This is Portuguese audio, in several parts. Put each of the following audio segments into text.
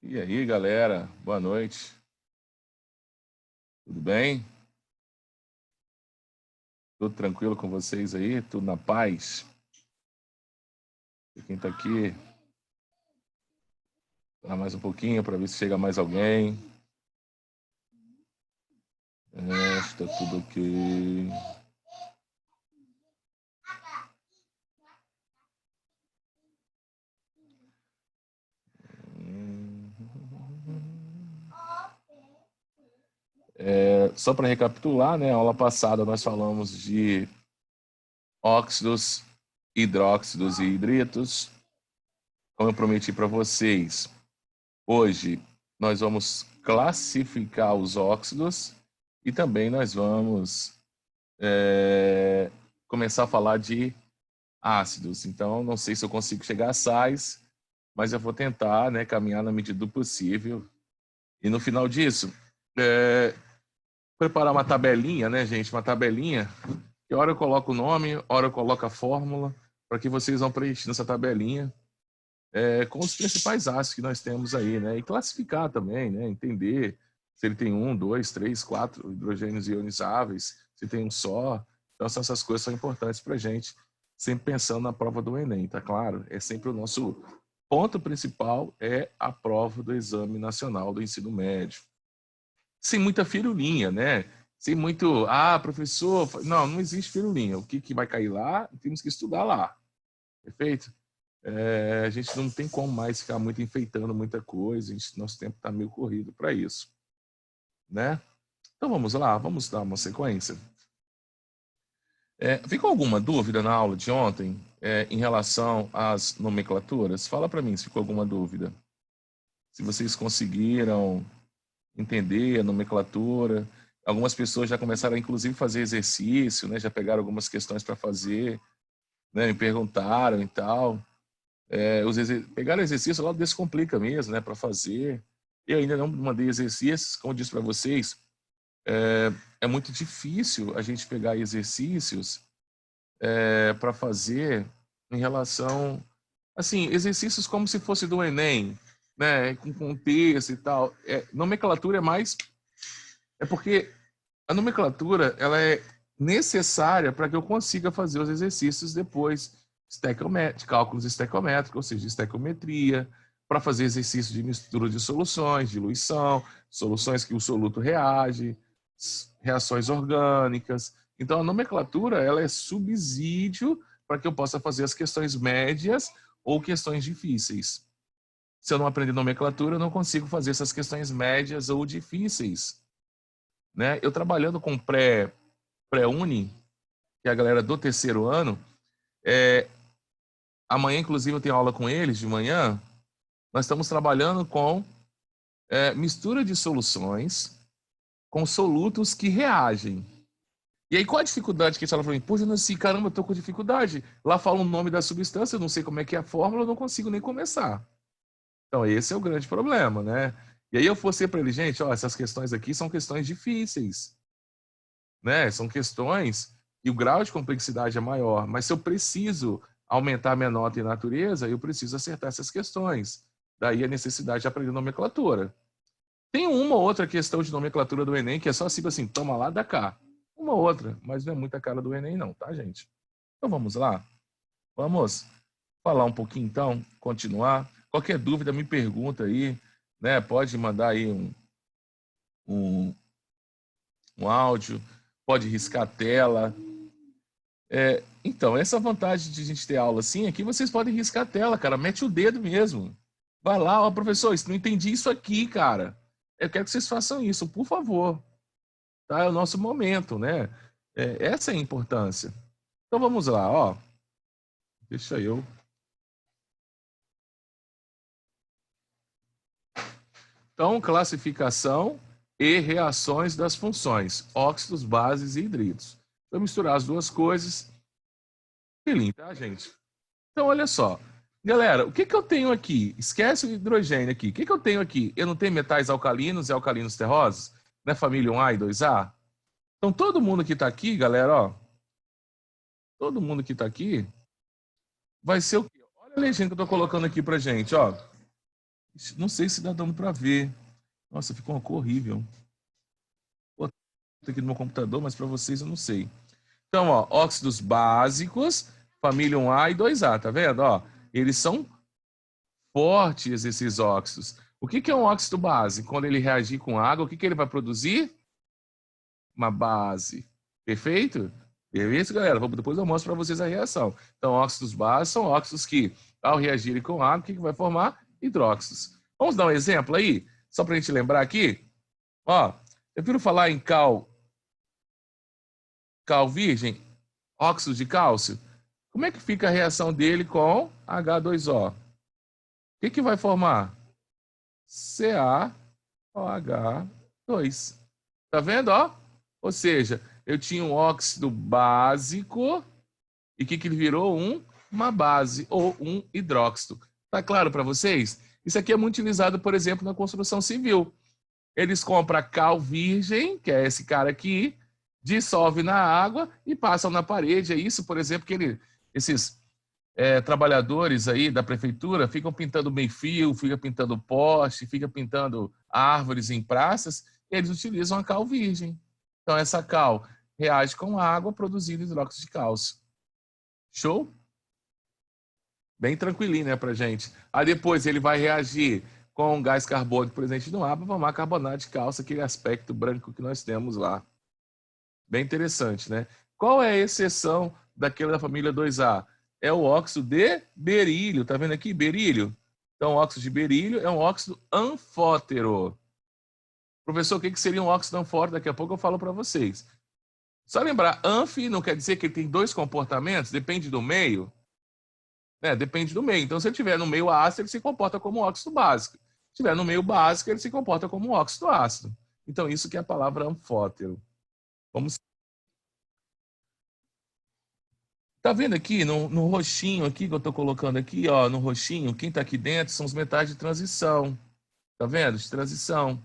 E aí, galera, boa noite. Tudo bem? Tudo tranquilo com vocês aí? Tudo na paz? E quem tá aqui, dá mais um pouquinho para ver se chega mais alguém. Está tudo ok. Só para recapitular, né? A aula passada nós falamos de óxidos, hidróxidos e hidritos. Como eu prometi para vocês, hoje nós vamos classificar os óxidos e também nós vamos começar a falar de ácidos. Então, não sei se eu consigo chegar a sais, mas eu vou tentar, né, caminhar na medida do possível. E no final disso, preparar uma tabelinha, né, gente? Uma tabelinha, que hora eu coloco o nome, hora eu coloco a fórmula, para que vocês vão preenchendo essa tabelinha com os principais ácidos que nós temos aí, né? E classificar também, né? Entender se ele tem 1, 2, 3, 4 hidrogênios ionizáveis, se tem um só. Então, essas coisas são importantes para a gente, sempre pensando na prova do Enem, tá claro? É sempre o nosso ponto principal, é a prova do Exame Nacional do Ensino Médio. Sem muita firulinha, né? Sem muito, professor, não existe firulinha. O que vai cair lá, temos que estudar lá. Perfeito? A gente não tem como mais ficar muito enfeitando muita coisa, nosso tempo está meio corrido para isso, né? Então vamos lá, vamos dar uma sequência. Ficou alguma dúvida na aula de ontem em relação às nomenclaturas? Fala para mim se ficou alguma dúvida. Se vocês conseguiram entender a nomenclatura. Algumas pessoas já começaram a, inclusive, fazer exercício, né? Já pegaram algumas questões para fazer, né? Me perguntaram e tal. Pegar exercício lá descomplica mesmo, né, para fazer. Eu ainda não mandei exercícios, como eu disse para vocês, é muito difícil a gente pegar exercícios para fazer em relação, assim, exercícios como se fosse do Enem, né, com contexto e tal. Nomenclatura é porque a nomenclatura ela é necessária para que eu consiga fazer os exercícios depois, cálculos estequiométricos, ou seja, estequiometria, para fazer exercícios de mistura de soluções, diluição, soluções que o soluto reage, reações orgânicas. Então, a nomenclatura ela é subsídio para que eu possa fazer as questões médias ou questões difíceis. Se eu não aprender nomenclatura, eu não consigo fazer essas questões médias ou difíceis, né? Eu trabalhando com pré-uni, que é a galera do terceiro ano, amanhã, inclusive, eu tenho aula com eles de manhã. Nós estamos trabalhando com mistura de soluções com solutos que reagem. E aí, qual a dificuldade que eles falam para mim? Poxa, eu não sei, caramba, eu tô com dificuldade. Lá fala o nome da substância, eu não sei como é que é a fórmula, eu não consigo nem começar. Então, esse é o grande problema, né? E aí eu fosse para ele, gente, ó, essas questões aqui são questões difíceis, né? São questões e o grau de complexidade é maior, mas se eu preciso aumentar a minha nota em natureza, eu preciso acertar essas questões. Daí a necessidade de aprender nomenclatura. Tem uma ou outra questão de nomenclatura do Enem que é só assim, toma lá, dá cá. Uma outra, mas não é muita cara do Enem não, tá, gente? Então vamos lá? Vamos falar um pouquinho então, continuar. Qualquer dúvida me pergunta aí, né? Pode mandar aí um, um áudio, pode riscar a tela. Então, essa vantagem de a gente ter aula assim é que vocês podem riscar a tela, cara. Mete o dedo mesmo. Vai lá, ó, professor, não entendi isso aqui, cara. Eu quero que vocês façam isso, por favor. Tá? É o nosso momento, né? Essa é a importância. Então vamos lá, ó. Deixa eu. Então, classificação e reações das funções, óxidos, bases e hidridos. Vou misturar as duas coisas. Feeling, tá, gente? Então, olha só. Galera, o que eu tenho aqui? Esquece o hidrogênio aqui. O que eu tenho aqui? Eu não tenho metais alcalinos e alcalinos terrosos? Né? Família 1A e 2A? Então, todo mundo que está aqui, galera, ó. Todo mundo que está aqui vai ser o quê? Olha a legenda que eu estou colocando aqui pra gente, ó. Não sei se dá dando para ver. Nossa, ficou uma cor horrível. Vou botar aqui no meu computador, mas para vocês eu não sei. Então, ó, óxidos básicos, família 1A e 2A, tá vendo? Ó, eles são fortes, esses óxidos. O que é um óxido básico? Quando ele reagir com água, o que ele vai produzir? Uma base. Perfeito? Beleza, galera? Depois eu mostro para vocês a reação. Então, óxidos básicos são óxidos que, ao reagirem com água, o que vai formar? Hidróxidos. Vamos dar um exemplo aí? Só para a gente lembrar aqui. Ó, eu prefiro falar em cal virgem, óxido de cálcio. Como é que fica a reação dele com H2O? O que vai formar? CaOH2. Tá vendo, ó? Ou seja, eu tinha um óxido básico e o que ele virou? Uma base ou um hidróxido. Tá claro para vocês? Isso aqui é muito utilizado, por exemplo, na construção civil. Eles compram cal virgem, que é esse cara aqui, dissolve na água e passam na parede. É isso, por exemplo, que esses trabalhadores aí da prefeitura ficam pintando meio-fio, ficam pintando poste, ficam pintando árvores em praças, e eles utilizam a cal virgem. Então, essa cal reage com água, produzindo hidróxido de cálcio. Show? Bem tranquilinho, né, pra gente. Aí depois ele vai reagir com gás carbônico presente no ar para formar carbonato de cálcio, aquele aspecto branco que nós temos lá. Bem interessante, né? Qual é a exceção daquela da família 2A? É o óxido de berílio. Tá vendo aqui? Berílio. Então, o óxido de berílio é um óxido anfótero. Professor, o que seria um óxido anfótero? Daqui a pouco eu falo para vocês. Só lembrar, anf não quer dizer que ele tem dois comportamentos, depende do meio. Depende do meio. Então, se ele estiver no meio ácido, ele se comporta como um óxido básico. Se estiver no meio básico, ele se comporta como um óxido ácido. Então, isso que é a palavra anfótero. Vamos. Tá vendo aqui no roxinho aqui que eu estou colocando aqui, ó, no roxinho, quem está aqui dentro são os metais de transição. Tá vendo? De transição.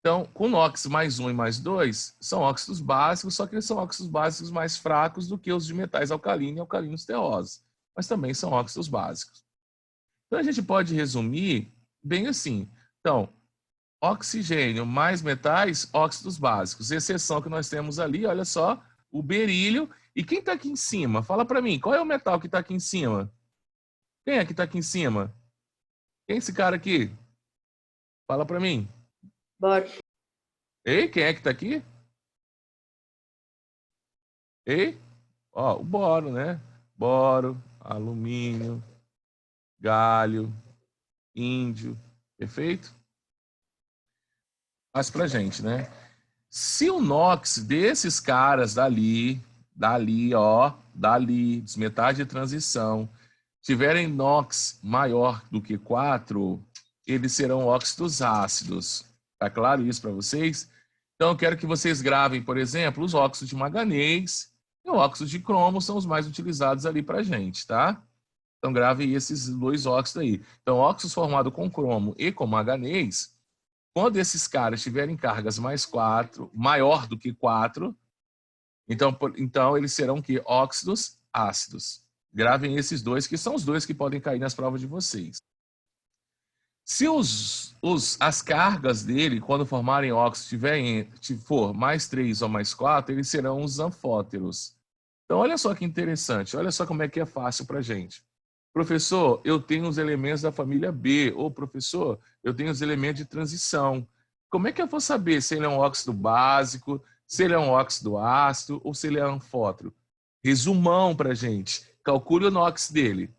Então, com NOx mais 1 e mais 2, são óxidos básicos, só que eles são óxidos básicos mais fracos do que os de metais alcalinos e alcalinos terrosos. Mas também são óxidos básicos. Então, a gente pode resumir bem assim. Então, oxigênio mais metais, óxidos básicos. Exceção que nós temos ali, olha só, o berílio. E quem está aqui em cima? Fala para mim, qual é o metal que está aqui em cima? Quem é que está aqui em cima? Quem é esse cara aqui? Fala para mim. Boro. Ei, quem é que está aqui? Ei? Ó, o boro, né? Boro, alumínio, galho, índio. Perfeito? Faz pra gente, né? Se o NOx desses caras dali, dos metais de transição, tiverem NOx maior do que 4, eles serão óxidos ácidos. Tá claro isso para vocês? Então, eu quero que vocês gravem, por exemplo, os óxidos de manganês e o óxido de cromo são os mais utilizados ali para a gente, tá? Então, grave esses dois óxidos aí. Então, óxidos formados com cromo e com manganês, quando esses caras tiverem cargas mais 4, maior do que 4, então eles serão que óxidos ácidos. Gravem esses dois, que são os dois que podem cair nas provas de vocês. Se as cargas dele, quando formarem óxido, for mais 3 ou mais 4, eles serão os anfóteros. Então, olha só que interessante. Olha só como é que é fácil para a gente. Professor, eu tenho os elementos da família B. Ou, professor, eu tenho os elementos de transição. Como é que eu vou saber se ele é um óxido básico, se ele é um óxido ácido ou se ele é anfótero? Resumão para a gente. Calcule o NOx dele.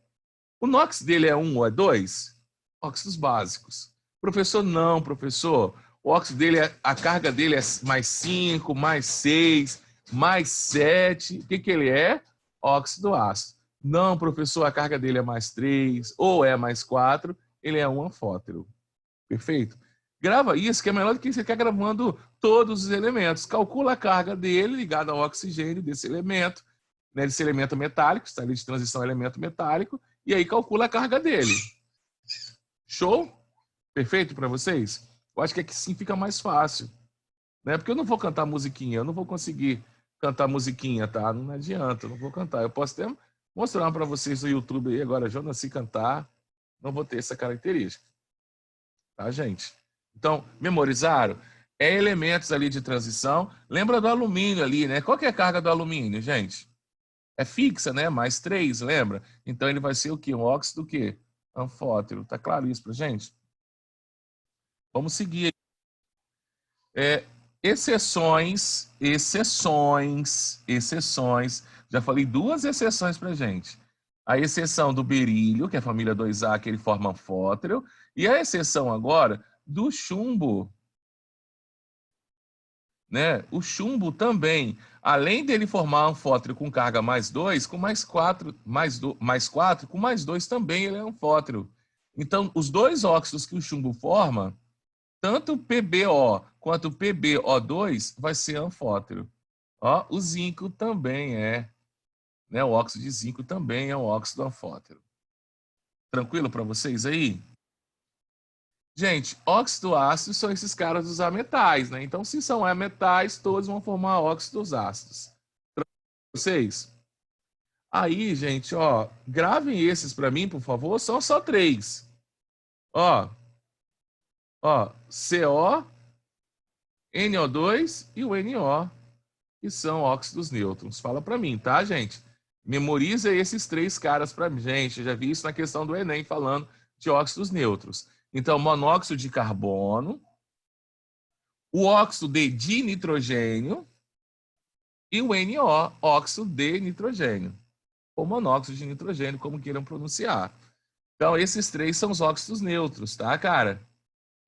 O NOx dele é 1 ou é 2? Óxidos básicos. Professor, não, professor. O óxido dele, a carga dele é mais 5, mais 6, mais 7. O que ele é? Óxido ácido. Não, professor, a carga dele é mais 3 ou é mais 4. Ele é um anfótero. Perfeito? Grava isso, que é melhor do que você ficar gravando todos os elementos. Calcula a carga dele ligada ao oxigênio desse elemento, né, desse elemento metálico, está ali de transição elemento metálico, e aí calcula a carga dele. Show? Perfeito para vocês? Eu acho que aqui sim fica mais fácil. Né? Porque eu não vou cantar musiquinha, eu não vou conseguir cantar musiquinha, tá? Não adianta, eu não vou cantar. Eu posso até mostrar para vocês no YouTube aí agora, Jonas, se cantar, não vou ter essa característica. tá, gente? Então, memorizaram? É elementos ali de transição. Lembra do alumínio ali, né? Qual que é a carga do alumínio, gente? É fixa, né? Mais 3, lembra? Então, ele vai ser o quê? Um óxido do quê? Anfótero. Tá claro isso pra gente? Vamos seguir. É, exceções. Já falei duas exceções pra gente. A exceção do berílio, que é a família 2A, que ele forma anfótero, e a exceção agora do chumbo, né? O chumbo também, além dele formar anfótero com carga mais 2, com mais 4, mais 4, com mais 2 também ele é anfótero. Então, os dois óxidos que o chumbo forma, tanto o PbO quanto o PbO2 vai ser anfótero. Ó, o zinco também é, né? O óxido de zinco também é um óxido anfótero. Tranquilo para vocês aí? Gente, óxido ácido são esses caras dos ametais, né? Então, se são ametais, todos vão formar óxidos ácidos. Vocês? Aí, gente, ó, gravem esses para mim, por favor. São só 3. Ó, CO, NO2 e o NO, que são óxidos nêutrons. Fala para mim, tá, gente? Memoriza esses 3 caras para mim, gente. Eu já vi isso na questão do Enem falando de óxidos nêutrons. Então, monóxido de carbono, o óxido de dinitrogênio e o NO, óxido de nitrogênio, ou monóxido de nitrogênio, como queiram pronunciar. Então, esses 3 são os óxidos neutros, tá, cara?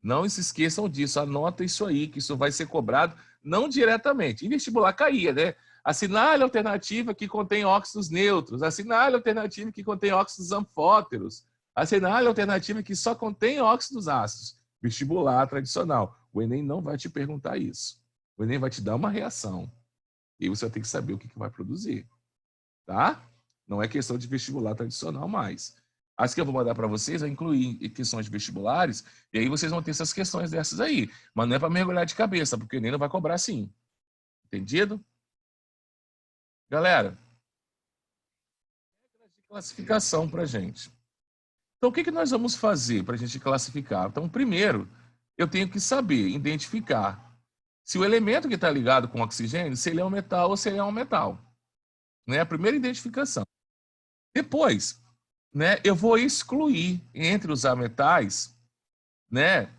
Não se esqueçam disso, anota isso aí, que isso vai ser cobrado não diretamente. Em vestibular caía, né? Assinale a alternativa que contém óxidos neutros, assinale a alternativa que contém óxidos anfóteros, assinale a alternativa que só contém óxidos ácidos. Vestibular tradicional. O Enem não vai te perguntar isso. O Enem vai te dar uma reação. E você vai ter que saber o que vai produzir. Tá? Não é questão de vestibular tradicional mais. As que eu vou mandar para vocês vai incluir questões de vestibulares, e aí vocês vão ter essas questões dessas aí. Mas não é para mergulhar de cabeça, porque o Enem não vai cobrar assim. Entendido? Galera, regras de classificação para gente. Então, o que nós vamos fazer para a gente classificar? Então, primeiro, eu tenho que saber, identificar se o elemento que está ligado com o oxigênio, se ele é um metal ou se ele é um metal. Né? A primeira identificação. Depois, né, eu vou excluir entre os ametais, né,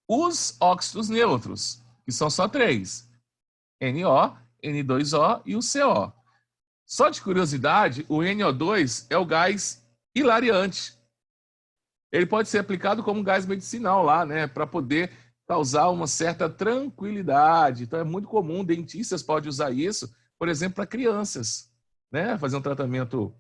os óxidos neutros, que são só 3. NO, N2O e o CO. Só de curiosidade, o NO2 é o gás hilariante. Ele pode ser aplicado como gás medicinal lá, né, para poder causar uma certa tranquilidade. Então é muito comum, dentistas podem usar isso, por exemplo, para crianças, né, fazer um tratamento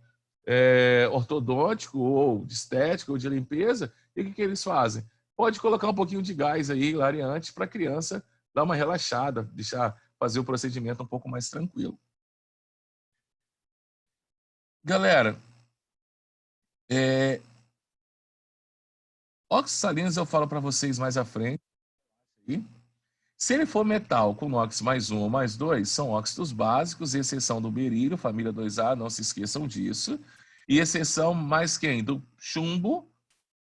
ortodôntico ou de estética ou de limpeza. E o que eles fazem? Pode colocar um pouquinho de gás aí, hilariante, para a criança dar uma relaxada, deixar fazer o procedimento um pouco mais tranquilo. Galera, óxidos salinos eu falo para vocês mais à frente. Se ele for metal com NOx mais 1 ou mais 2, são óxidos básicos, exceção do berílio, família 2A, não se esqueçam disso. E exceção mais quem? Do chumbo,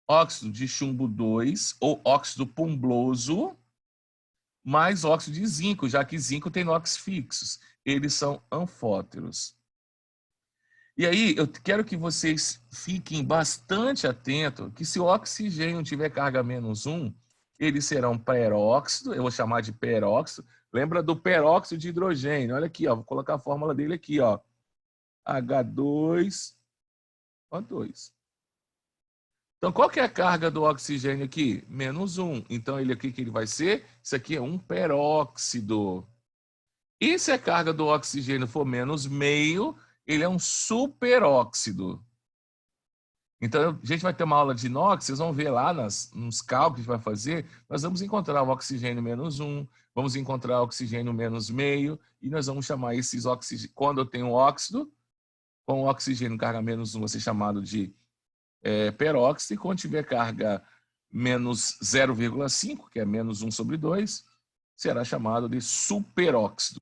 óxido de chumbo 2 ou óxido pumbloso, mais óxido de zinco, já que zinco tem NOx fixos. Eles são anfóteros. E aí, eu quero que vocês fiquem bastante atentos que se o oxigênio tiver carga menos 1, eles serão peróxido, eu vou chamar de peróxido. Lembra do peróxido de hidrogênio? Olha aqui, ó, vou colocar a fórmula dele aqui, ó. H2O2. Então, qual que é a carga do oxigênio aqui? Menos 1. Então, ele aqui que ele vai ser? Isso aqui é um peróxido. E se a carga do oxigênio for menos meio, ele é um superóxido. Então, a gente vai ter uma aula de inox, vocês vão ver lá nos cálculos que a gente vai fazer, nós vamos encontrar o oxigênio menos 1, vamos encontrar o oxigênio menos meio, e nós vamos chamar esses oxigênios, quando eu tenho óxido, com o oxigênio carga menos 1 vai ser chamado de peróxido, e quando tiver carga menos 0,5, que é menos 1 sobre 2, será chamado de superóxido.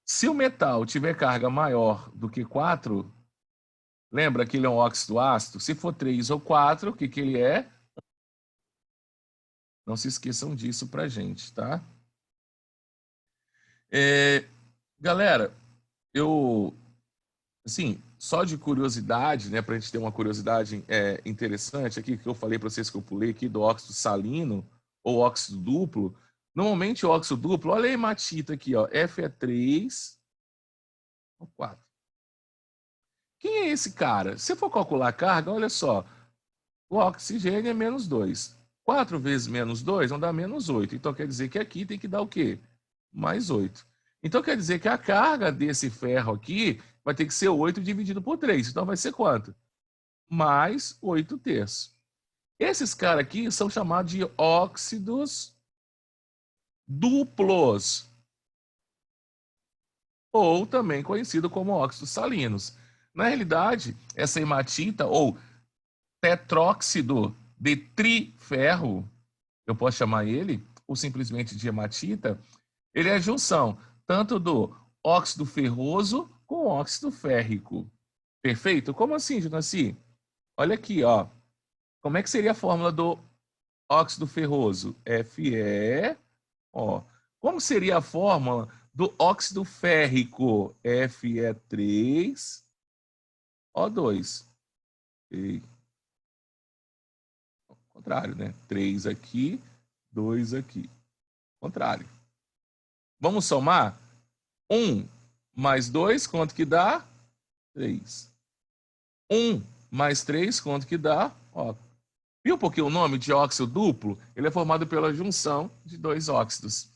Se o metal tiver carga maior do que 4, lembra que ele é um óxido ácido? Se for 3 ou 4, o que ele é? Não se esqueçam disso pra gente, tá? É, galera, eu, assim, só de curiosidade, né, pra gente ter uma curiosidade interessante aqui, que eu falei para vocês que eu pulei aqui do óxido salino ou óxido duplo. Normalmente o óxido duplo, olha a hematita aqui, ó, F é 3, 4. Quem é esse cara? Se for calcular a carga, olha só, o oxigênio é menos 2. 4 vezes menos 2 vão dar menos 8. Então quer dizer que aqui tem que dar o quê? Mais 8. Então quer dizer que a carga desse ferro aqui vai ter que ser 8 dividido por 3. Então vai ser quanto? Mais 8 terços. Esses caras aqui são chamados de óxidos duplos, ou também conhecido como óxidos salinos. Na realidade, essa hematita, ou tetróxido de triferro, eu posso chamar ele, ou simplesmente de hematita, ele é a junção tanto do óxido ferroso com óxido férrico. Perfeito? Como assim, Junaci? Olha aqui, ó. Como é que seria a fórmula do óxido ferroso? Fe, ó. Como seria a fórmula do óxido férrico? Fe3O2. E, contrário, né? 3 aqui, 2 aqui. Contrário. Vamos somar? 1 mais 2, quanto que dá? 3. 1 mais 3, quanto que dá? Ó, viu porque o nome de óxido duplo? Ele é formado pela junção de dois óxidos.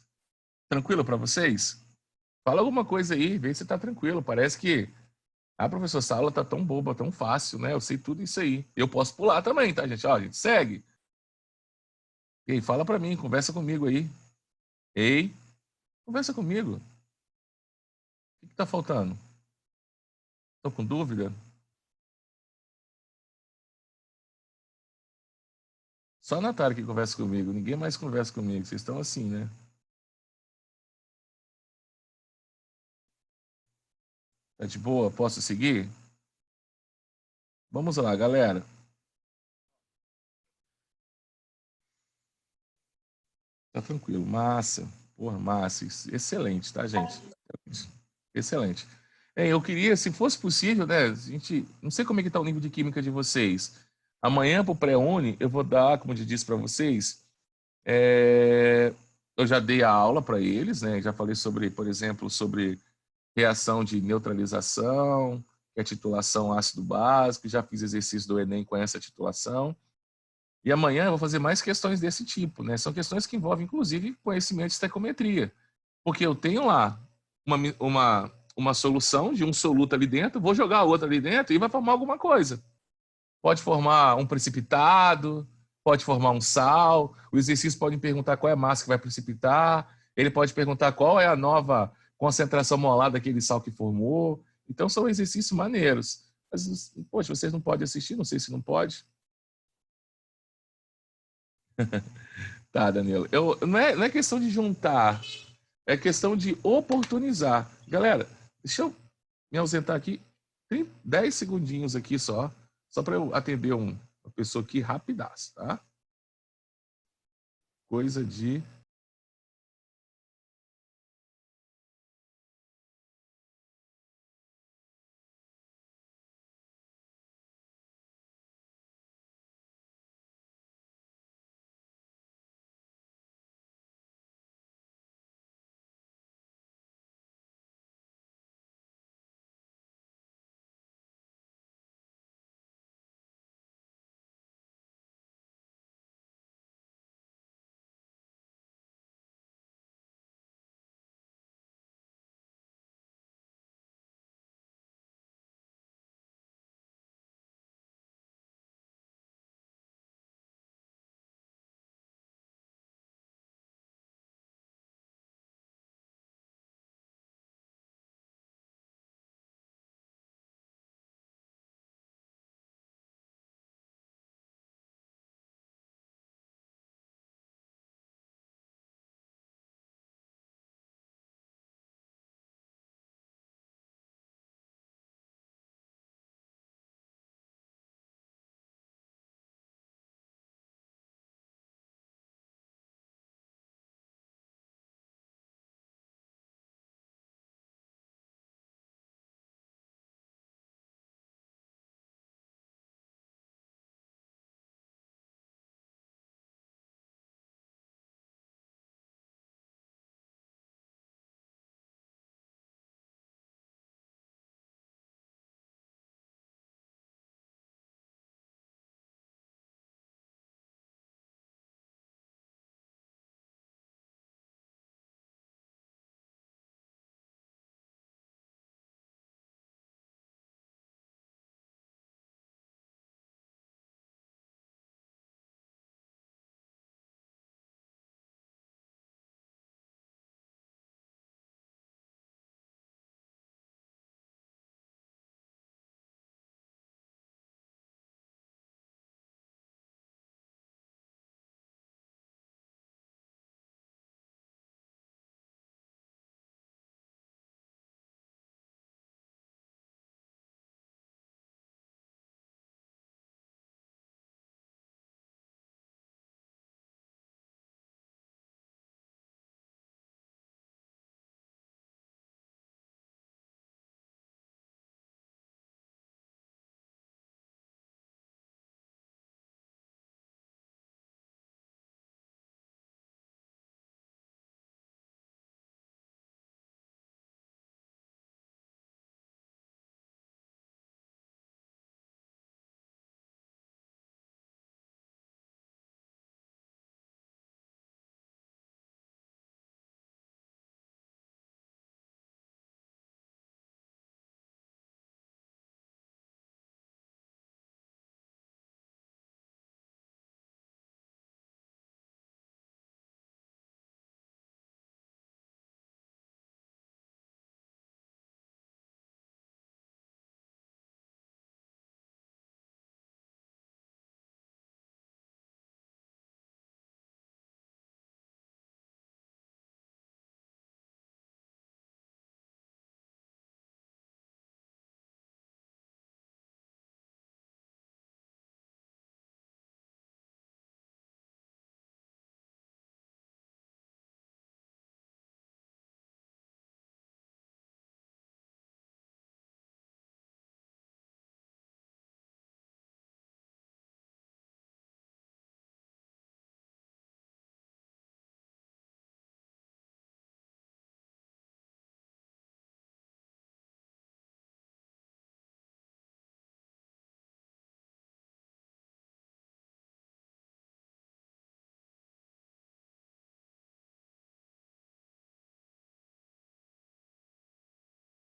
Tranquilo para vocês? Fala alguma coisa aí, vê se tá tranquilo. Parece que a professora Sala tá tão boba, tão fácil, né? Eu sei tudo isso aí. Eu posso pular também, tá, gente? Ó, a gente segue. Ei, fala para mim, conversa comigo aí. Ei, conversa comigo. O que tá faltando? Tô com dúvida? Só a Natália que conversa comigo. Ninguém mais conversa comigo. Vocês estão assim, né? Tá de boa? Posso seguir? Vamos lá, galera. Tá tranquilo. Massa. Porra, massa. Excelente, tá, gente? Excelente. Eu queria, se fosse possível, né? A gente, não sei como é que tá o nível de química de vocês. Amanhã, pro pré-uni, eu vou dar, como eu disse para vocês, eu já dei a aula para eles, né? Já falei sobre, por exemplo, sobre reação de neutralização, que é titulação ácido básico, já fiz exercício do Enem com essa titulação. E amanhã eu vou fazer mais questões desse tipo, né? São questões que envolvem, inclusive, conhecimento de estequiometria. Porque eu tenho lá uma solução de um soluto ali dentro, vou jogar a outra ali dentro e vai formar alguma coisa. Pode formar um precipitado, pode formar um sal. O exercício pode perguntar qual é a massa que vai precipitar. Ele pode perguntar qual é a nova concentração molar daquele sal que formou. Então, são exercícios maneiros. Mas, poxa, vocês não podem assistir? Não sei se não pode. Tá, Danilo. Não é questão de juntar, é questão de oportunizar. Galera, deixa eu me ausentar aqui 10 segundinhos aqui só para eu atender uma pessoa aqui rapidaço, tá? Coisa de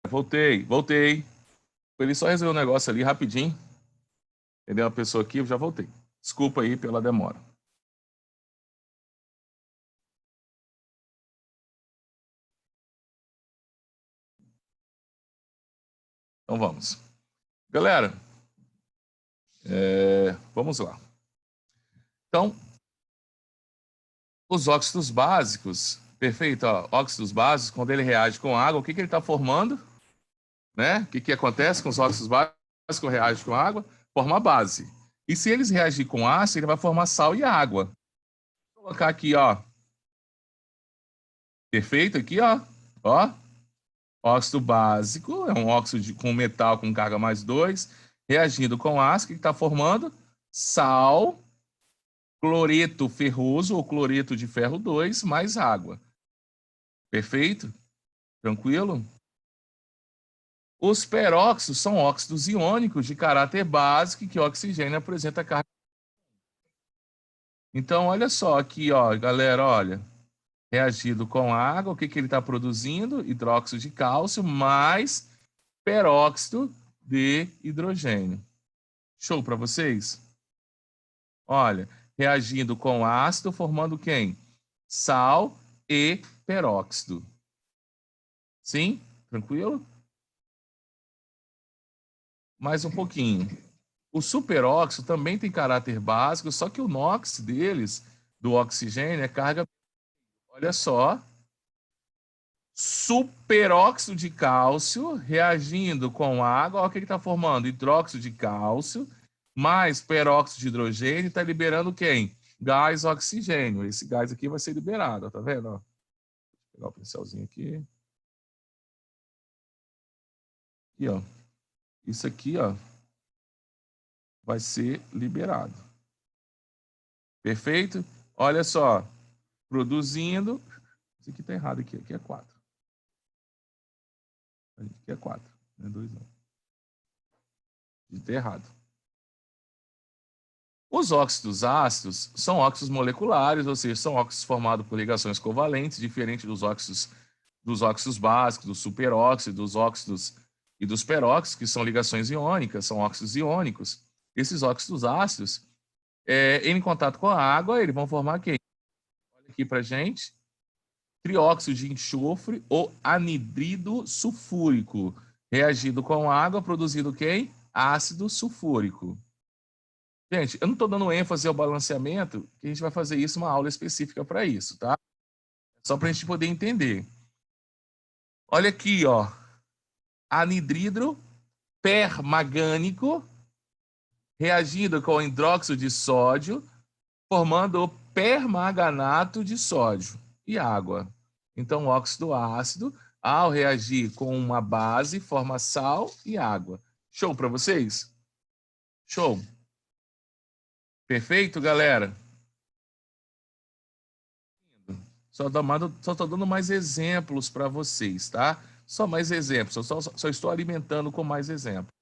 Voltei. Ele só resolveu um negócio ali rapidinho. Entendeu? Uma pessoa aqui, eu já voltei. Desculpa aí pela demora. Então vamos. Galera, vamos lá. Então, os óxidos básicos, perfeito, ó, óxidos básicos, quando ele reage com água, o que ele está formando? Né? O que acontece com os óxidos básicos quando reagem com água? Forma base. E se eles reagirem com ácido, ele vai formar sal e água. Vou colocar aqui, ó. Perfeito? Aqui, ó. Ó. Óxido básico, é um óxido com metal com carga +2, reagindo com ácido, que está formando sal, cloreto ferroso ou cloreto de ferro 2 mais água. Perfeito? Tranquilo? Os peróxidos são óxidos iônicos de caráter básico que o oxigênio apresenta carga. Então, olha só aqui, ó, galera, olha. Reagido com água, o que ele está produzindo? Hidróxido de cálcio mais peróxido de hidrogênio. Show para vocês? Olha, reagindo com ácido, formando quem? Sal e peróxido. Sim? Tranquilo? Mais um pouquinho. O superóxido também tem caráter básico, só que o NOx deles, do oxigênio, é carga. Olha só. Superóxido de cálcio reagindo com água. Olha o que ele está formando: hidróxido de cálcio mais peróxido de hidrogênio, está liberando quem? Gás oxigênio. Esse gás aqui vai ser liberado, ó, tá vendo? Ó, vou pegar o pincelzinho aqui. Aqui, ó. Isso aqui, ó, vai ser liberado. Perfeito? Olha só, produzindo. Isso aqui está errado aqui. Aqui é 4. Aqui é 4, não é 2 não. Está errado. Os óxidos ácidos são óxidos moleculares, ou seja, são óxidos formados por ligações covalentes, diferente dos óxidos básicos, dos superóxidos, dos óxidos e dos peróxidos, que são ligações iônicas, são óxidos iônicos. Esses óxidos ácidos, em contato com a água, eles vão formar quem? Olha aqui para gente. Trióxido de enxofre ou anidrido sulfúrico, reagindo com a água, produzindo quem? Ácido sulfúrico. Gente, eu não estou dando ênfase ao balanceamento, que a gente vai fazer isso, uma aula específica para isso, tá? Só para a gente poder entender. Olha aqui, ó. Anidrido permangânico reagindo com o hidróxido de sódio, formando o permanganato de sódio e água. Então, o óxido ácido, ao reagir com uma base, forma sal e água. Show para vocês? Show. Perfeito, galera? Só estou dando mais exemplos para vocês, tá? Só mais exemplos. Eu só estou alimentando com mais exemplos.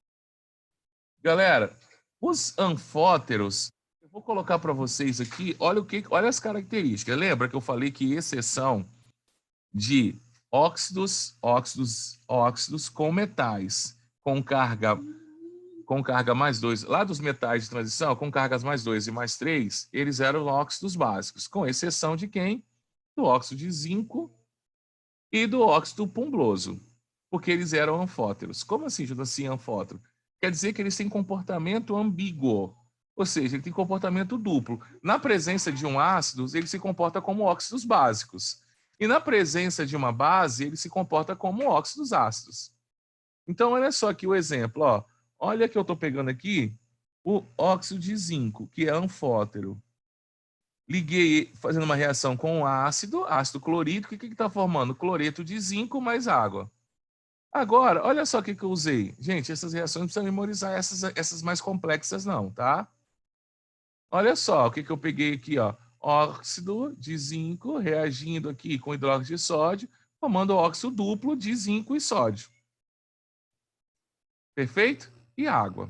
Galera, os anfóteros, eu vou colocar para vocês aqui, olha as características. Lembra que eu falei que exceção de óxidos com metais, com carga +2, lá dos metais de transição, com cargas +2 e +3, eles eram óxidos básicos, com exceção de quem? Do óxido de zinco e do óxido pumbloso, porque eles eram anfóteros. Como assim, assim, anfótero? Quer dizer que eles têm comportamento ambíguo, ou seja, ele tem comportamento duplo. Na presença de um ácido, ele se comporta como óxidos básicos, e na presença de uma base, ele se comporta como óxidos ácidos. Então, olha só aqui o exemplo, ó. Olha que eu estou pegando aqui o óxido de zinco, que é anfótero. Liguei fazendo uma reação com o ácido clorídrico, o que está formando? Cloreto de zinco mais água. Agora, olha só o que eu usei. Gente, essas reações não precisam memorizar essas mais complexas não, tá? Olha só o que eu peguei aqui, ó. Óxido de zinco reagindo aqui com hidróxido de sódio, formando óxido duplo de zinco e sódio. Perfeito? E água.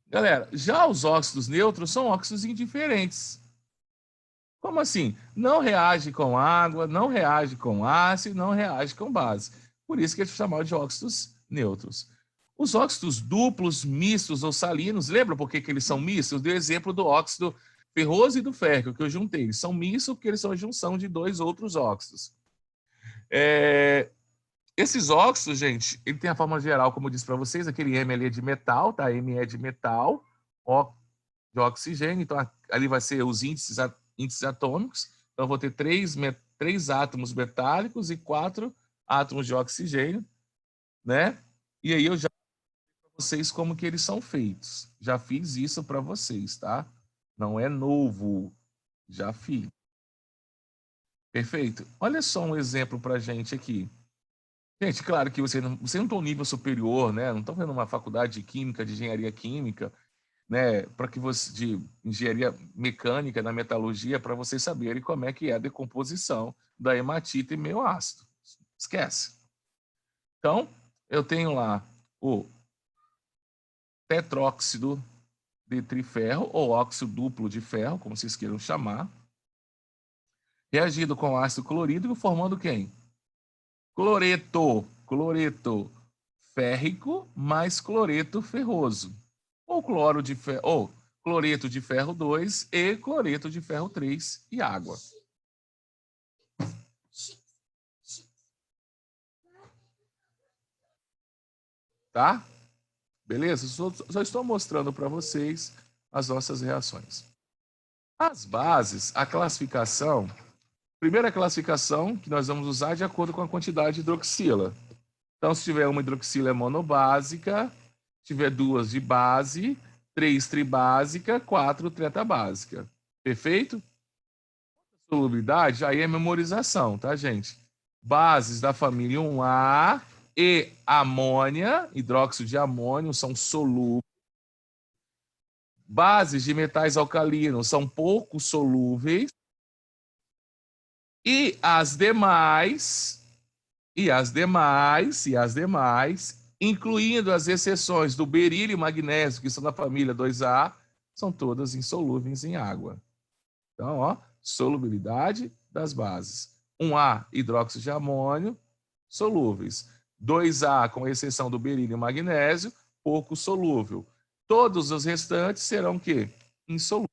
Galera, já os óxidos neutros são óxidos indiferentes. Como assim? Não reage com água, não reage com ácido, não reage com base. Por isso que eles chamavam de óxidos neutros. Os óxidos duplos, mistos ou salinos, lembra por que eles são mistos? Eu dei o exemplo do óxido ferroso e do férrico, que eu juntei. Eles são mistos porque eles são a junção de dois outros óxidos. Esses óxidos, gente, ele tem a forma geral, como eu disse para vocês, aquele M ali é de metal, tá? M é de metal, O de oxigênio, então ali vai ser os índices atômicos. Então eu vou ter três átomos metálicos e 4 átomos de oxigênio, né? E aí eu já para vocês como que eles são feitos. Já fiz isso para vocês, tá? Não é novo, já fiz. Perfeito? Olha só um exemplo para gente aqui. Gente, claro que você não está no nível superior, né? Não está vendo uma faculdade de química, de engenharia química, né? Para que você de engenharia mecânica, na metalurgia, para vocês saberem como é que é a decomposição da hematita em meio ácido. Esquece. Então, eu tenho lá o tetróxido de triferro, ou óxido duplo de ferro, como vocês queiram chamar, reagindo com ácido clorídrico, formando quem? Cloreto férrico mais cloreto ferroso. Ou cloro de ferro, ou cloreto de ferro 2 e cloreto de ferro 3 e água. Tá? Beleza? Só estou mostrando para vocês as nossas reações. As bases, a classificação, primeira classificação que nós vamos usar de acordo com a quantidade de hidroxila. Então, se tiver uma hidroxila é monobásica, se tiver duas de base, 3 tribásica, 4 tetrabásica. Perfeito? Solubilidade, aí é memorização, tá, gente? Bases da família 1A e amônia, hidróxido de amônio, são solúveis. Bases de metais alcalinos são pouco solúveis. E as demais, incluindo as exceções do berílio e magnésio, que são da família 2A, são todas insolúveis em água. Então, ó, solubilidade das bases. 1A, hidróxido de amônio, solúveis. 2A, com exceção do berílio e magnésio, pouco solúvel. Todos os restantes serão o quê? Insolúveis.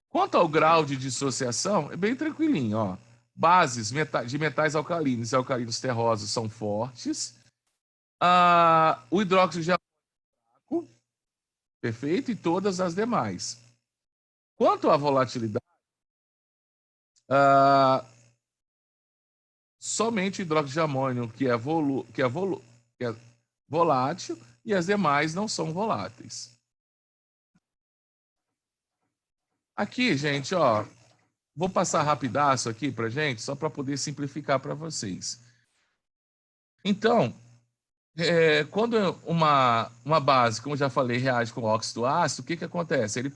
Quanto ao grau de dissociação, é bem tranquilinho, ó. Bases de metais alcalinos e alcalinos terrosos são fortes. O hidróxido de amônio, perfeito, e todas as demais. Quanto à volatilidade, somente o hidróxido de amônio, que é volátil, e as demais não são voláteis. Aqui, gente, ó, vou passar rapidaço aqui para gente, só para poder simplificar para vocês. Então, quando uma base, como eu já falei, reage com óxido ácido, o que acontece? Ele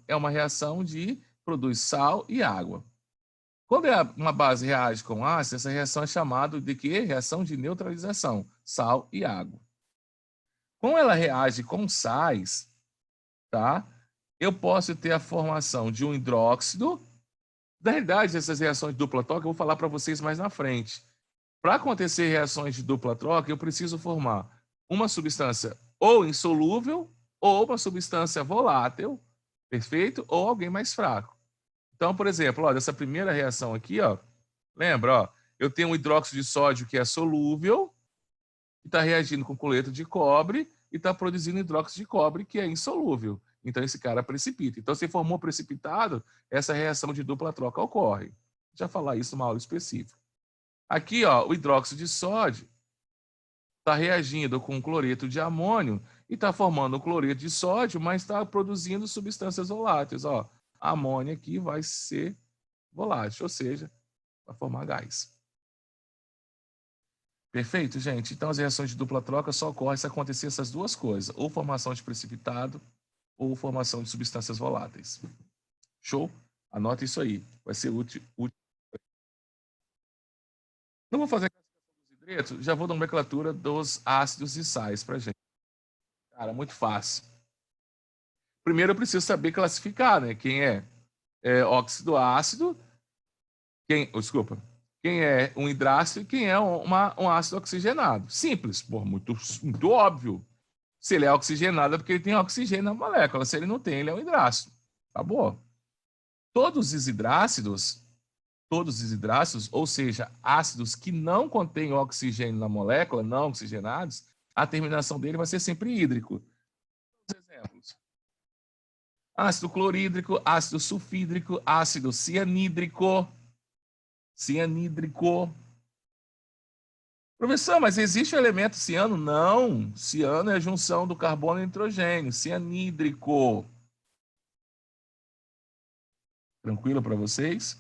é uma reação de produz sal e água. Quando uma base reage com ácido, essa reação é chamada de quê? Reação de neutralização, sal e água. Como ela reage com sais, tá? Eu posso ter a formação de um hidróxido. Na realidade, essas reações de dupla troca eu vou falar para vocês mais na frente. Para acontecer reações de dupla troca, eu preciso formar uma substância ou insolúvel ou uma substância volátil, perfeito? Ou alguém mais fraco. Então, por exemplo, ó, dessa primeira reação aqui, ó, lembra, ó, eu tenho um hidróxido de sódio que é solúvel, que está reagindo com cloreto de cobre e está produzindo hidróxido de cobre que é insolúvel. Então, esse cara precipita. Então, se formou precipitado, essa reação de dupla troca ocorre. Já falar isso numa aula específica. Aqui, ó, o hidróxido de sódio está reagindo com cloreto de amônio e está formando o cloreto de sódio, mas está produzindo substâncias voláteis. Ó, a amônia aqui vai ser volátil, ou seja, vai formar gás. Perfeito, gente? Então, as reações de dupla troca só ocorrem se acontecer essas duas coisas, ou formação de precipitado ou formação de substâncias voláteis. Show? Anota isso aí. Vai ser útil. Não vou fazer a classificação dos hidretos, já vou dar nomenclatura dos ácidos e sais para gente. Cara, muito fácil. Primeiro eu preciso saber classificar, né? Quem é óxido ácido, desculpa. quem é um hidrácido e quem é um ácido oxigenado. Simples, pô, muito óbvio. Se ele é oxigenado é porque ele tem oxigênio na molécula. Se ele não tem, ele é um hidrácido. Acabou. Todos os hidrácidos, ou seja, ácidos que não contêm oxigênio na molécula, não oxigenados, a terminação dele vai ser sempre hídrico. Exemplos: ácido clorídrico, ácido sulfídrico, ácido cianídrico. Professor, mas existe o elemento ciano? Não. Ciano é a junção do carbono e nitrogênio, cianídrico. Tranquilo para vocês?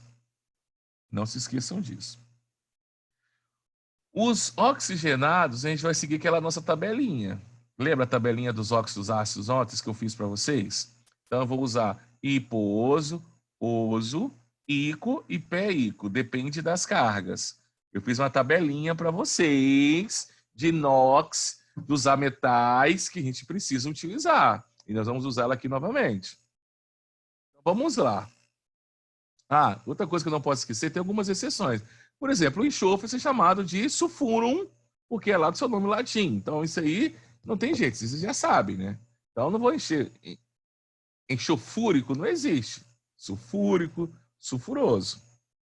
Não se esqueçam disso. Os oxigenados, a gente vai seguir aquela nossa tabelinha. Lembra a tabelinha dos óxidos ácidos ontem que eu fiz para vocês? Então, eu vou usar hiposo, oso, ico e pé-ico. Depende das cargas. Eu fiz uma tabelinha para vocês de inox, dos ametais que a gente precisa utilizar. E nós vamos usá-la aqui novamente. Então, vamos lá. Ah, outra coisa que eu não posso esquecer, tem algumas exceções. Por exemplo, o enxofre é chamado de sulfurum, porque é lá do seu nome latim. Então, isso aí não tem jeito, vocês já sabem, né? Então, eu não vou encher. Enxofúrico não existe. Sulfúrico, sulfuroso.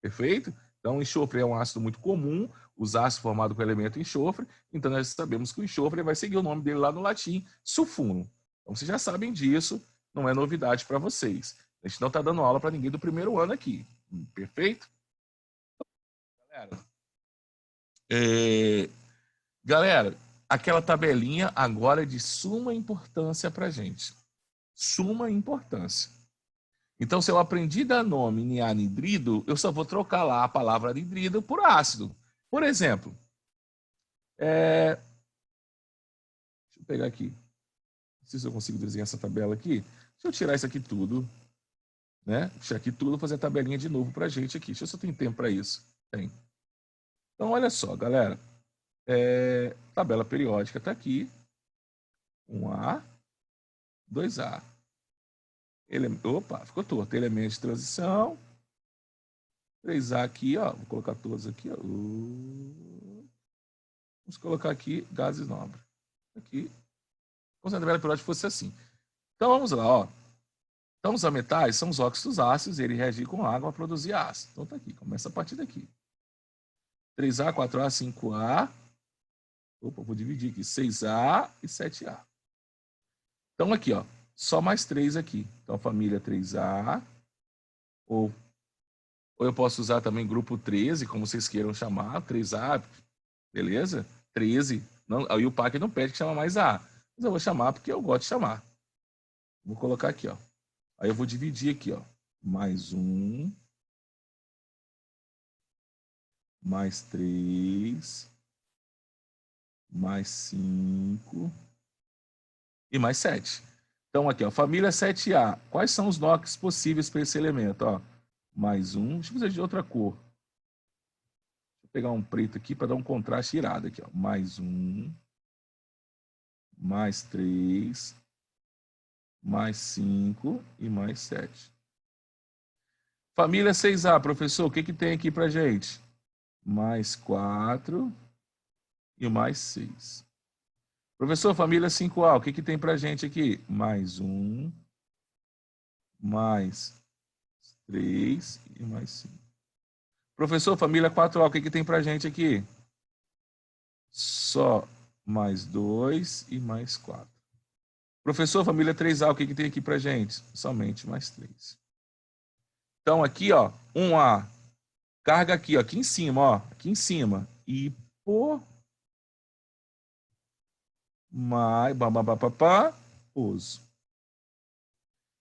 Perfeito? Então, o enxofre é um ácido muito comum, os ácidos formados com o elemento enxofre. Então, nós sabemos que o enxofre vai seguir o nome dele lá no latim, sulfurum. Então, vocês já sabem disso, não é novidade para vocês. A gente não está dando aula para ninguém do primeiro ano aqui. Perfeito? Galera, aquela tabelinha agora é de suma importância para a gente. Suma importância. Então, se eu aprendi a dar nome em anidrido, eu só vou trocar lá a palavra anidrido por ácido. Por exemplo, deixa eu pegar aqui. Não sei se eu consigo desenhar essa tabela aqui. Deixa eu tirar isso aqui tudo. Né? Deixa aqui tudo, fazer a tabelinha de novo para a gente aqui. Deixa eu ver se eu tenho tempo para isso. Tem. Então, olha só, galera. Tabela periódica está aqui. 1A, 2A. Opa, ficou torto. Elementos de transição. 3A aqui, ó. Vou colocar todos aqui, ó. Vamos colocar aqui gases nobres. Aqui. Como se a tabela periódica fosse assim. Então, vamos lá, ó. Então, os ametais são os óxidos ácidos, ele reagir com água para produzir ácido. Então, tá aqui, começa a partir daqui. 3A, 4A, 5A. Opa, vou dividir aqui. 6A e 7A. Então, aqui, ó. Só mais 3 aqui. Então, família 3A. Ou eu posso usar também grupo 13, como vocês queiram chamar. 3A, beleza? 13. Não, aí o PAC não pede que chama mais A. Mas eu vou chamar porque eu gosto de chamar. Vou colocar aqui, ó. Aí eu vou dividir aqui, ó. Mais 1. Mais 3. Mais 5. E mais 7. Então, aqui, ó. Família 7A. Quais são os NOx possíveis para esse elemento? Ó, mais 1. Deixa eu fazer de outra cor. Deixa eu pegar um preto aqui para dar um contraste irado aqui, ó. Mais 1. Mais 3. Mais 5 e mais 7. Família 6A, professor, o que que tem aqui pra gente? Mais 4 e mais 6. Professor, família 5A, o que que tem pra gente aqui? Mais 1, mais 3 e mais 5. Professor, família 4A, o que que tem pra gente aqui? Só mais 2 e mais 4. Professor, família 3A, o que que tem aqui pra gente? Somente mais 3. Então, aqui, ó, 1A. Carga aqui, ó, aqui em cima, ó. Aqui em cima. Hipo. Mais. Oso.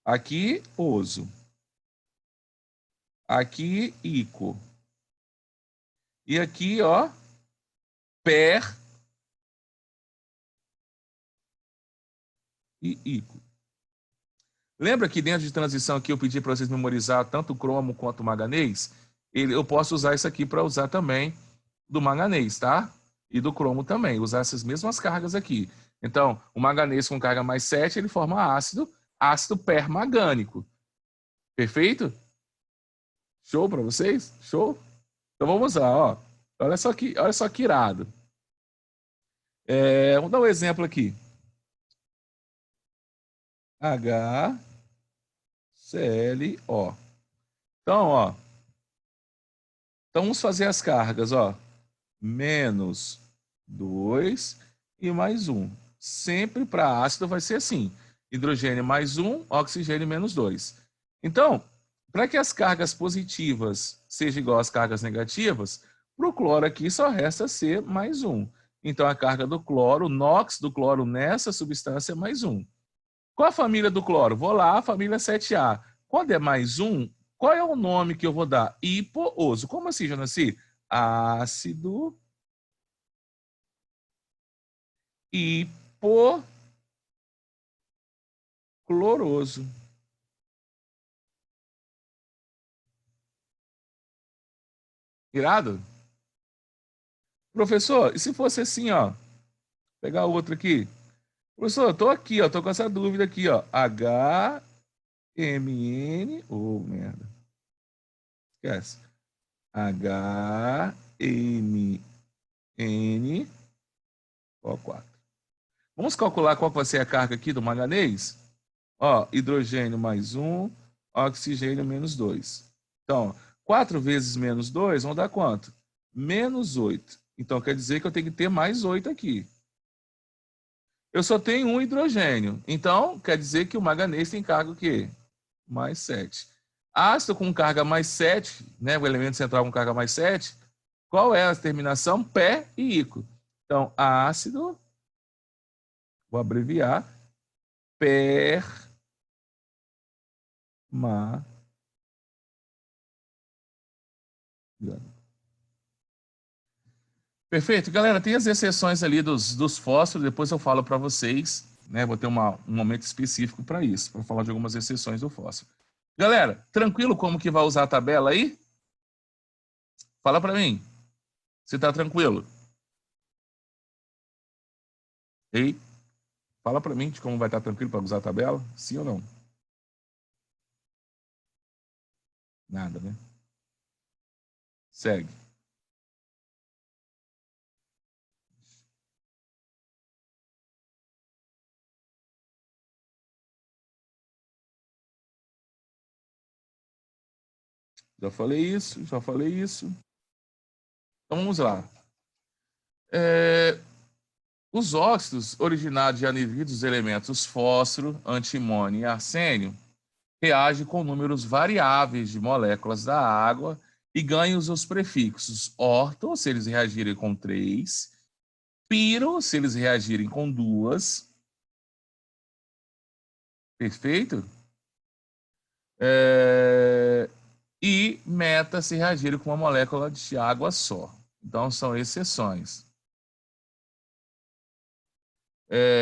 Aqui, oso. Aqui, ico. E aqui, ó, per e ico. Lembra que dentro de transição aqui eu pedi para vocês memorizar tanto o cromo quanto o manganês? Eu posso usar isso aqui para usar também do manganês, tá? E do cromo também, usar essas mesmas cargas aqui. Então, o manganês com carga mais 7, ele forma ácido permangânico. Perfeito? Show para vocês? Show? Então vamos lá, ó. Olha só que irado. Vamos dar um exemplo aqui. HClO. Então, ó. Então vamos fazer as cargas, ó. Menos 2 e mais 1. Sempre para ácido vai ser assim. Hidrogênio mais 1, oxigênio menos 2. Então, para que as cargas positivas sejam igual às cargas negativas, para o cloro aqui só resta ser mais 1. Então, a carga do cloro, o NOx do cloro nessa substância é mais 1. Qual a família do cloro? Vou lá, a família 7A. Quando é mais 1, qual é o nome que eu vou dar? Hipooso. Como assim, Jonaci? Ácido hipocloroso. Irado? Professor, e se fosse assim, ó? Pegar outro aqui. Professor, eu tô aqui, ó, tô com essa dúvida aqui, ó. HMN, merda. Esquece. HMNO4. Vamos calcular qual vai ser a carga aqui do manganês? Ó, hidrogênio mais 1, oxigênio menos 2. Então, 4 vezes menos 2 vão dar quanto? Menos 8. Então, quer dizer que eu tenho que ter mais 8 aqui. Eu só tenho um hidrogênio. Então, quer dizer que o manganês tem carga o quê? Mais 7. Ácido com carga mais 7, né, o elemento central com carga mais 7, qual é a terminação? Pé e ico. Então, ácido, vou abreviar, perma. Perfeito. Galera, tem as exceções ali dos fósforos, depois eu falo para vocês, né? Vou ter um momento específico para isso, para falar de algumas exceções do fósforo. Galera, tranquilo como que vai usar a tabela aí? Fala para mim. Você tá tranquilo? Ei, fala para mim de como vai estar tranquilo para usar a tabela? Sim ou não? Nada, né? Segue. Já falei isso, já falei isso. Então vamos lá. É, os óxidos originados de anidridos dos elementos fósforo, antimônio e arsênio reagem com números variáveis de moléculas da água e ganham os prefixos orto, se eles reagirem com 3, piro, se eles reagirem com 2. Perfeito? E meta se reagirem com uma molécula de água só. Então, são exceções.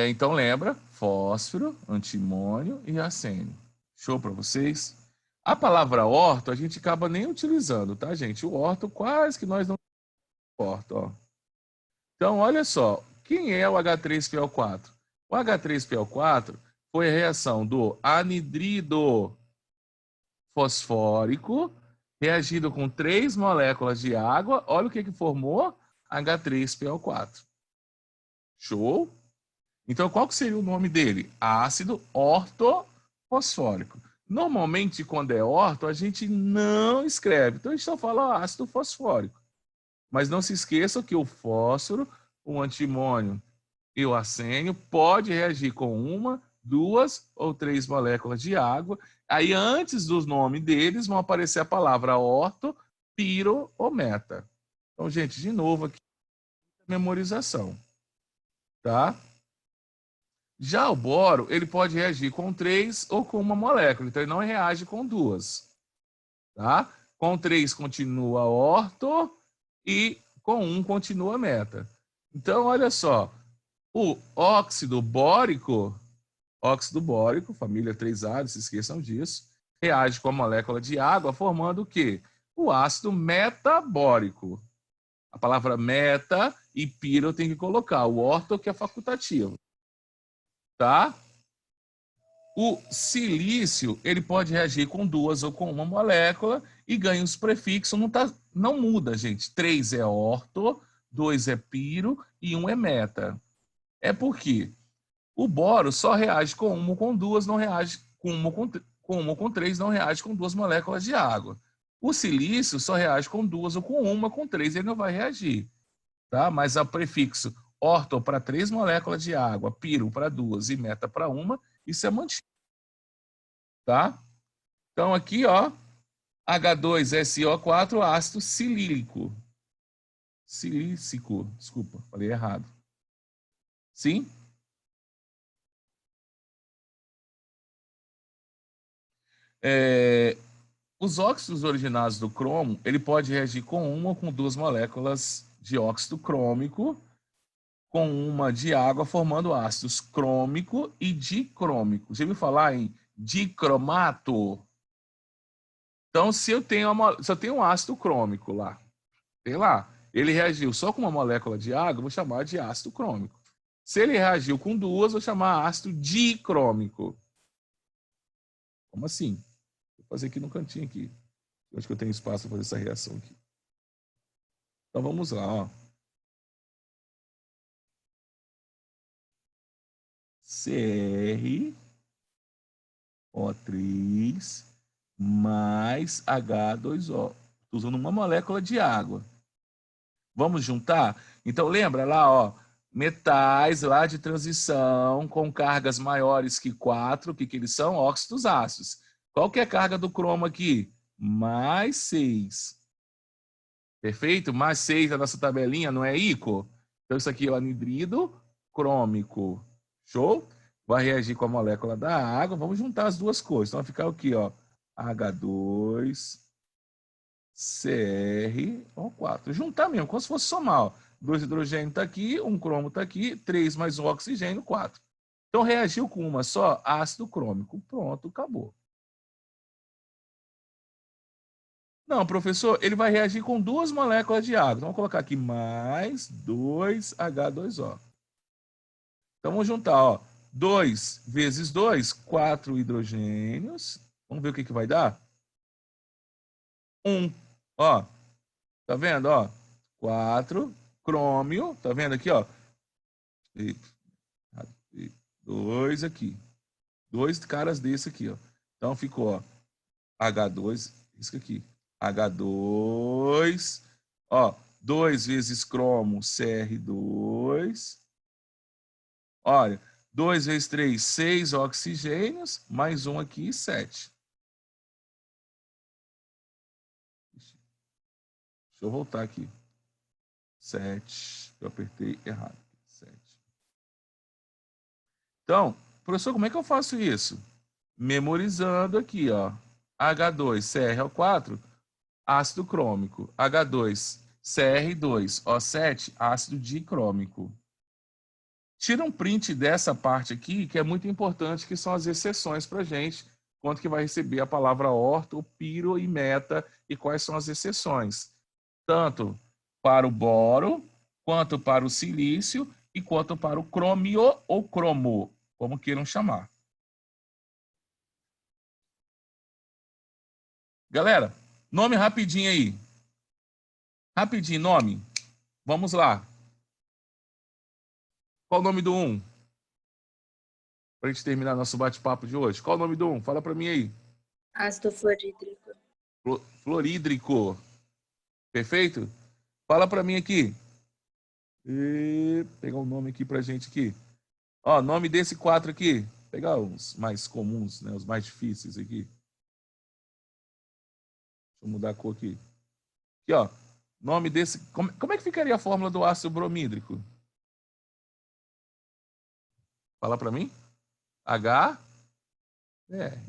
Então, lembra, fósforo, antimônio e arsênio. Show para vocês? A palavra orto a gente acaba nem utilizando, tá, gente? O orto quase que nós não orto, ó. Então, olha só, quem é o H3PO4? O H3PO4 foi a reação do anidrido fosfórico reagindo com 3 moléculas de água. Olha o que formou H3PO4. Show? Então, qual que seria o nome dele? Ácido ortofosfórico. Normalmente, quando é orto, a gente não escreve. Então, a gente só fala ácido fosfórico. Mas não se esqueça que o fósforo, o antimônio e o arsênio pode reagir com 1, 2 ou 3 moléculas de água. Aí, antes dos nomes deles, vão aparecer a palavra orto, piro ou meta. Então, gente, de novo aqui, memorização. Tá? Já o boro, ele pode reagir com 3 ou com uma molécula. Então, ele não reage com 2. Tá? Com 3 continua orto e com 1 continua meta. Então, olha só. O óxido bórico, família 3A, não se esqueçam disso, reage com a molécula de água, formando o quê? O ácido metabórico. A palavra meta e piro tem que colocar. O orto que é facultativo. Tá? O silício, ele pode reagir com 2 ou com uma molécula e ganha os prefixos, não muda, gente. 3 é orto, 2 é piro e 1 é meta. É porque o boro só reage com uma ou com duas, não reage com uma ou com três, não reage com duas moléculas de água. O silício só reage com duas ou com uma, com três ele não vai reagir. Tá? Mas o prefixo orto para 3 moléculas de água, piro para 2 e meta para uma, isso é mantido. Tá? Então aqui, ó, H2SO4, ácido silílico. Silícico, desculpa, falei errado. Sim? Os óxidos originados do cromo, ele pode reagir com uma ou com duas moléculas de óxido crômico, com uma de água, formando ácidos crômico e dicrômico. Já ouviu falar em dicromato? Então, se eu tenho um ácido crômico lá, tem lá, ele reagiu só com uma molécula de água, vou chamar de ácido crômico. Se ele reagiu com duas, vou chamar ácido dicrômico. Como assim? Vou fazer aqui no cantinho aqui. Eu acho que eu tenho espaço para fazer essa reação aqui. Então vamos lá, ó. CrO3 mais H2O. Estou usando uma molécula de água. Vamos juntar? Então lembra lá, ó, metais lá de transição com cargas maiores que 4, que eles são? Óxidos ácidos. Qual que é a carga do cromo aqui? Mais 6. Perfeito? Mais 6 na nossa tabelinha, não é ICO? Então isso aqui é o anidrido crômico. Show? Vai reagir com a molécula da água. Vamos juntar as duas coisas. Então vai ficar aqui, ó, H2CrO4. Juntar mesmo, como se fosse somar. Ó. 2 hidrogênio está aqui, um cromo está aqui, 3 mais um oxigênio, 4. Então reagiu com uma só, ácido crômico. Pronto, acabou. Não, professor, ele vai reagir com duas moléculas de água. Então, vamos colocar aqui mais 2H2O. Então, vamos juntar, ó. 2 vezes 2, 4 hidrogênios. Vamos ver o que vai dar? 1. Ó, tá vendo, ó? 4, crômio, tá vendo aqui, ó? 2 aqui. 2 caras desse aqui, ó. Então, ficou, ó, H2, isso aqui. H2, ó, 2 vezes cromo, Cr2. Olha, 2 vezes 3, 6 oxigênios, mais um aqui, 7. Deixa eu voltar aqui. 7. Eu apertei errado. 7. Então, professor, como é que eu faço isso? Memorizando aqui, ó. H2CrO4, ácido crômico. H2Cr2O7, ácido dicrômico. Tira um print dessa parte aqui, que é muito importante, que são as exceções para a gente, quanto que vai receber a palavra orto, piro e meta, e quais são as exceções. Tanto para o boro, quanto para o silício, e quanto para o cromio ou cromo, como queiram chamar. Galera, nome rapidinho aí. Rapidinho, nome. Vamos lá. Qual o nome do 1? Para a gente terminar nosso bate-papo de hoje. Qual o nome do 1? Fala para mim aí. Ácido fluorídrico. Fluorídrico. Perfeito? Fala para mim aqui. Pegar um nome aqui pra gente aqui. Ó, nome desse 4 aqui. Pegar os mais comuns, né? Os mais difíceis aqui. Deixa eu mudar a cor aqui. Aqui, ó. Nome desse... Como é que ficaria a fórmula do ácido bromídrico? Fala para mim. H. É. Vou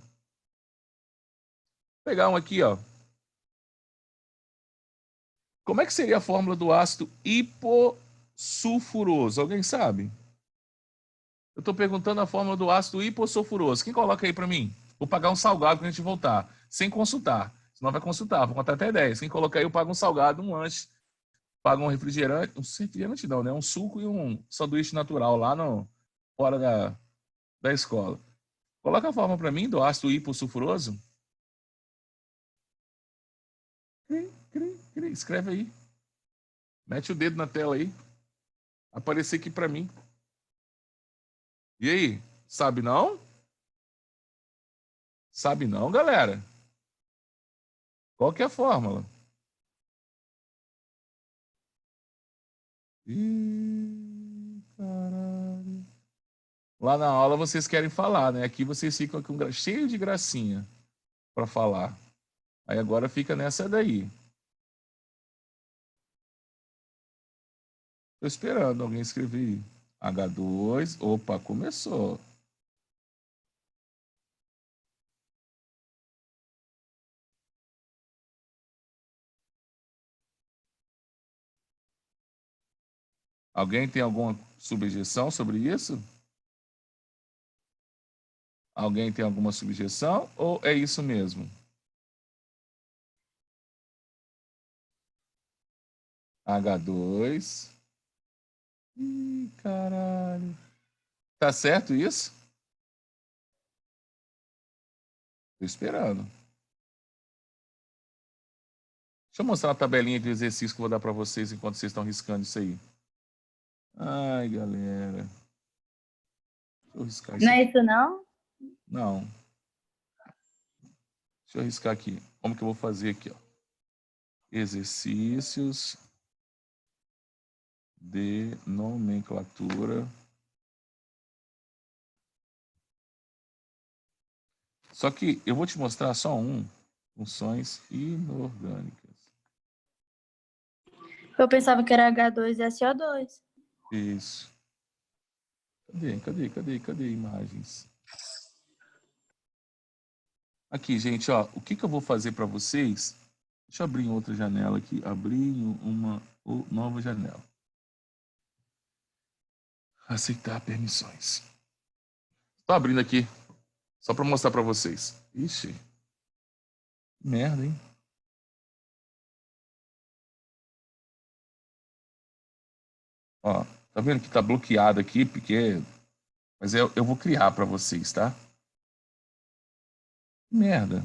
pegar um aqui, ó. Como é que seria a fórmula do ácido hipossulfuroso? Alguém sabe? Eu estou perguntando a fórmula do ácido hipossulfuroso. Quem coloca aí para mim? Vou pagar um salgado quando a gente voltar, sem consultar. Senão vai consultar, vou contar até 10. Quem colocar aí, eu pago um salgado, um lanche, pago um refrigerante, não, né? Um suco e um sanduíche natural lá no, fora da escola. Coloca a fórmula para mim do ácido hipossulfuroso. Escreve aí. Mete o dedo na tela aí. Aparecer aqui para mim. E aí? Sabe não? Sabe não, galera? Qual que é a fórmula? Ih, caralho. Lá na aula vocês querem falar, né? Aqui vocês ficam com cheio de gracinha para falar. Aí agora fica nessa daí. Tô esperando alguém escrever. H2. Opa, começou. Alguém tem alguma subjeção sobre isso? Alguém tem alguma subjeção ou é isso mesmo? H2. Ih, caralho. Tá certo isso? Tô esperando. Deixa eu mostrar a tabelinha de exercício que eu vou dar para vocês enquanto vocês estão riscando isso aí. Ai, galera. Deixa eu riscar isso Não é aqui. isso, não? Não. Deixa eu riscar aqui. Como que eu vou fazer aqui, ó? Exercícios de nomenclatura. Só que eu vou te mostrar só um. Funções inorgânicas. Eu pensava que era H2SO2. Isso. Cadê imagens? Aqui, gente, ó. O que que eu vou fazer para vocês? Deixa eu abrir em outra janela aqui. Abrir em uma nova janela. Aceitar permissões. Tô abrindo aqui. Só para mostrar para vocês. Ixi. Merda, hein? Ó, tá vendo que tá bloqueado aqui, porque... Mas eu vou criar para vocês, tá? Merda.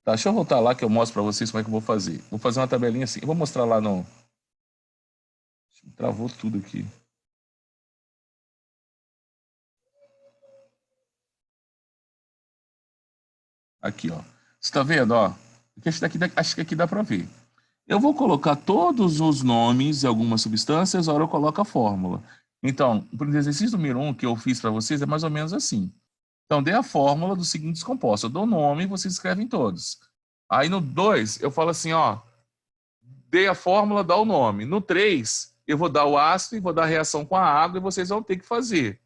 Tá, deixa eu voltar lá que eu mostro para vocês como é que eu vou fazer. Vou fazer uma tabelinha assim. Eu vou mostrar lá no... Travou tudo aqui. Aqui, ó. Você tá vendo, ó? Acho que aqui dá para ver. Eu vou colocar todos os nomes de algumas substâncias, ora eu coloco a fórmula. Então, o exercício número 1 que eu fiz para vocês é mais ou menos assim. Então, dê a fórmula dos seguintes compostos. Eu dou o nome e vocês escrevem todos. Aí no 2, eu falo assim, ó, dei a fórmula, dá o nome. No 3, eu vou dar o ácido e vou dar a reação com a água e vocês vão ter que fazer.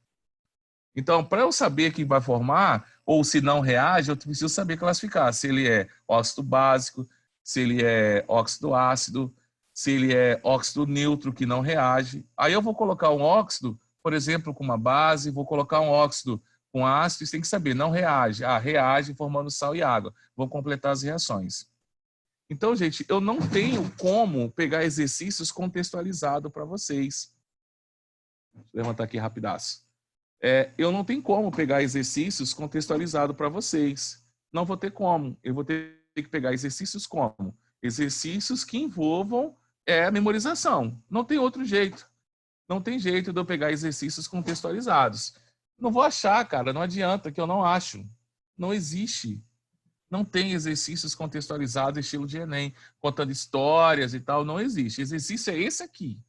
Então, para eu saber que vai formar, ou se não reage, eu preciso saber classificar se ele é óxido básico, se ele é óxido ácido, se ele é óxido neutro que não reage. Aí eu vou colocar um óxido, por exemplo, com uma base, vou colocar um óxido com ácido, você tem que saber, não reage. Ah, reage formando sal e água. Vou completar as reações. Então, gente, eu não tenho como pegar exercícios contextualizados para vocês. Vou levantar aqui rapidaço. Eu não tenho como pegar exercícios contextualizados para vocês. Não vou ter como. Eu vou ter que pegar exercícios como? Exercícios que envolvam a memorização. Não tem outro jeito. Não tem jeito de eu pegar exercícios contextualizados. Não vou achar, cara. Não adianta que eu não acho. Não existe. Não tem exercícios contextualizados estilo de Enem, contando histórias e tal. Não existe. Exercício é esse aqui.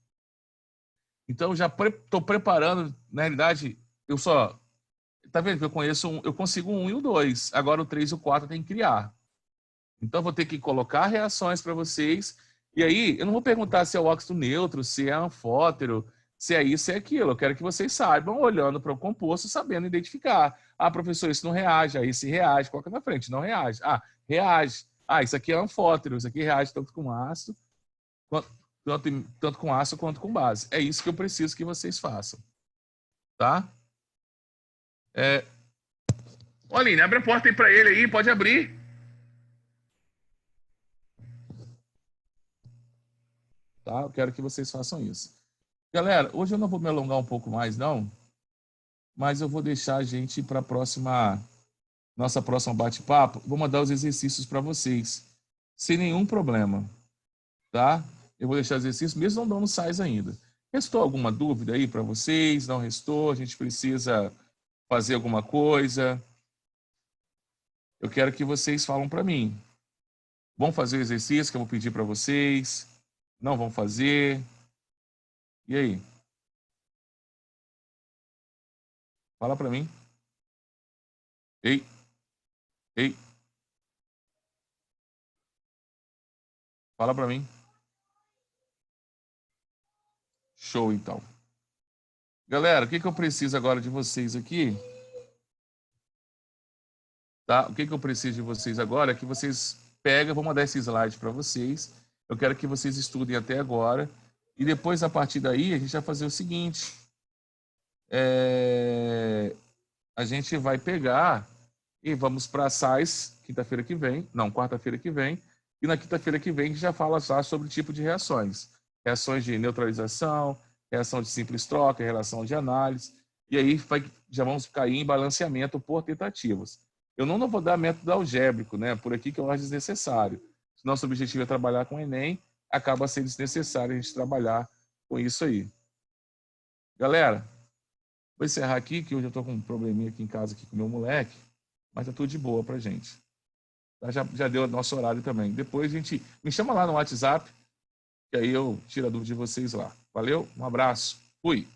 Então, eu já estou preparando, na realidade, eu só... Tá vendo que eu conheço eu consigo um e o 2. Agora o 3 e o 4 tem que criar. Então, eu vou ter que colocar reações para vocês. E aí, eu não vou perguntar se é o óxido neutro, se é anfótero, se é isso, se é aquilo. Eu quero que vocês saibam, olhando para o composto, sabendo identificar. Ah, professor, isso não reage. Aí, se reage, coloca na frente. Não reage. Ah, reage. Ah, isso aqui é anfótero. Isso aqui reage tanto com ácido, tanto com ácido quanto com base. É isso que eu preciso que vocês façam. Tá? Ô, Aline, abre a porta aí para ele aí. Pode abrir. Tá? Eu quero que vocês façam isso. Galera, hoje eu não vou me alongar um pouco mais, não. mas eu vou deixar a gente para nossa próxima bate-papo. Vou mandar os exercícios para vocês, sem nenhum problema, tá? Eu vou deixar os exercícios, mesmo não dando sais ainda. Restou alguma dúvida aí para vocês? Não restou? A gente precisa fazer alguma coisa? Eu quero que vocês falem para mim. Vão fazer o exercício que eu vou pedir para vocês? Não vão fazer? E aí? Fala para mim. Ei, ei, fala para mim. Show, então. Galera, o que eu preciso agora de vocês aqui? Tá? O que eu preciso de vocês agora é que vocês peguem, vou mandar esse slide para vocês. Eu quero que vocês estudem até agora. E depois, a partir daí, a gente vai fazer o seguinte. A gente vai pegar e vamos para a SAIS, quinta-feira que vem. Não, quarta-feira que vem. E na quinta-feira que vem, a gente já fala só sobre o tipo de reações. Reações de neutralização, reação de simples troca, relação de análise. E aí já vamos cair em balanceamento por tentativas. Eu não vou dar método algébrico, né? Por aqui que eu acho desnecessário. Se nosso objetivo é trabalhar com o Enem, acaba sendo desnecessário a gente trabalhar com isso aí. Galera, vou encerrar aqui, que hoje eu estou com um probleminha aqui em casa aqui com o meu moleque, mas tá tudo de boa pra gente. Já deu o nosso horário também. Depois a gente me chama lá no WhatsApp, que aí eu tiro a dúvida de vocês lá. Valeu, um abraço, fui!